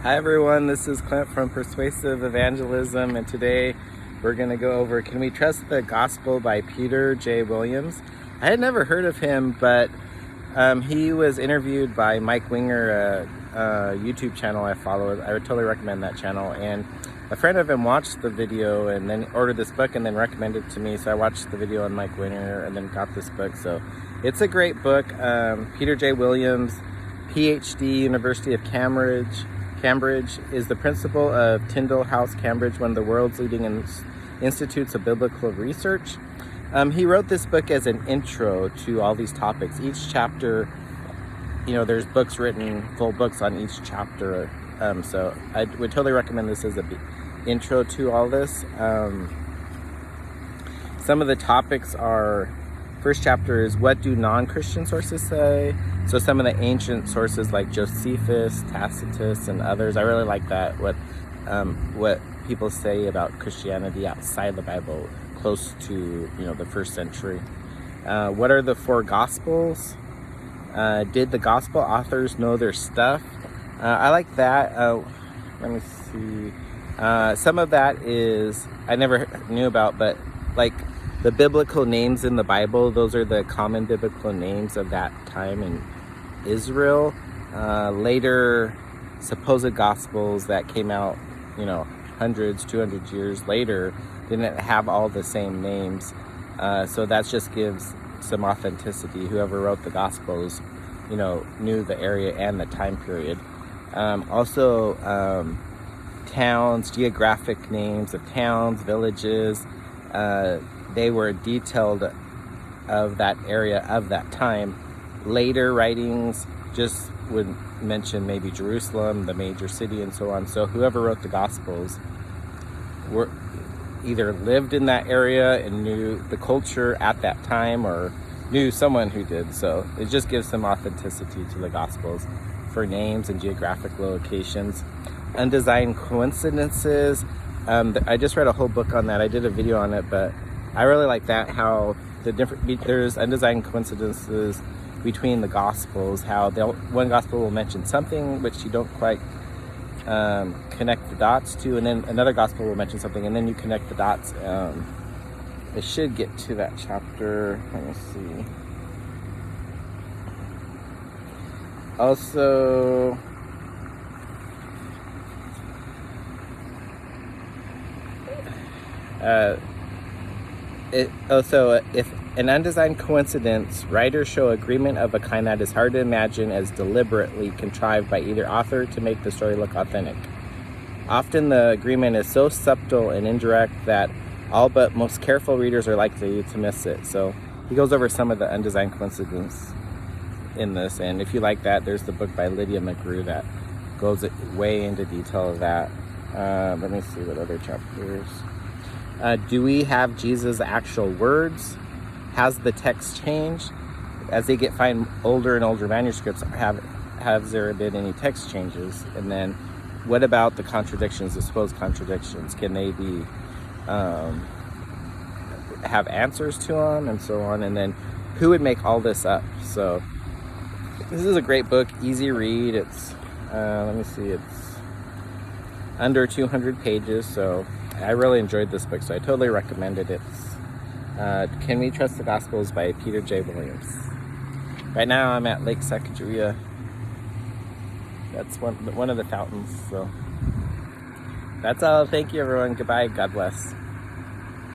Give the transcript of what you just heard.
Hi everyone, this is Clint from Persuasive Evangelism, and today we're going to go over Can We Trust the Gospel by Peter J. Williams. I had never heard of him, but he was interviewed by Mike Winger, a YouTube channel I follow. I would totally recommend that channel, and a friend of him watched the video and then ordered this book and then recommended it to me, so I watched the video on Mike Winger and then got this book. So it's a great book. Peter J. Williams, PhD, University of Cambridge, is the principal of Tyndall House, Cambridge, one of the world's leading institutes of biblical research. He wrote this book as an intro to all these topics. Each chapter, there's books written, full books on each chapter. So I would totally recommend this as an intro to all this. Some of the topics are, first chapter is, what do non-Christian sources say? So some of the ancient sources like Josephus, Tacitus, and others. I really like that, what people say about Christianity outside the Bible, close to the first century. What are the four Gospels? Did the Gospel authors know their stuff? I like that. Let me see. Some of that is I never knew about, but like the biblical names in the Bible, those are the common biblical names of that time in Israel. Later supposed Gospels that came out, hundreds, 200 years later, didn't have all the same names. So that just gives some authenticity. Whoever wrote the Gospels, knew the area and the time period. Also, towns, geographic names of towns, villages, they were detailed of that area of that time. Later writings just would mention maybe Jerusalem, the major city, and so on. So whoever wrote the Gospels were either lived in that area and knew the culture at that time, or knew someone who did. So it just gives some authenticity to the Gospels for names and geographic locations. Undesigned coincidences. I just read a whole book on that. I did a video on it, but I really like that, how there's undesigned coincidences between the Gospels, how one Gospel will mention something which you don't quite connect the dots to, and then another Gospel will mention something, and then you connect the dots. I should get to that chapter. Let me see. Also, if an undesigned coincidence, writers show agreement of a kind that is hard to imagine as deliberately contrived by either author to make the story look authentic. Often the agreement is so subtle and indirect that all but most careful readers are likely to miss it. So he goes over some of the undesigned coincidence in this, and if you like that, there's the book by Lydia McGrew that goes way into detail of that. Let me see what other chapters. Do we have Jesus' actual words? Has the text changed? As they find older and older manuscripts, have there been any text changes? And then what about the contradictions, the supposed contradictions? Can they be have answers to them, and so on? And then who would make all this up? So this is a great book, easy read. It's let me see, it's under 200 pages, so I really enjoyed this book, so I totally recommend it. It's Can We Trust the Gospels by Peter J. Williams. Right now I'm at Lake Sacagawea. That's one of the fountains. So that's all. Thank you, everyone. Goodbye. God bless.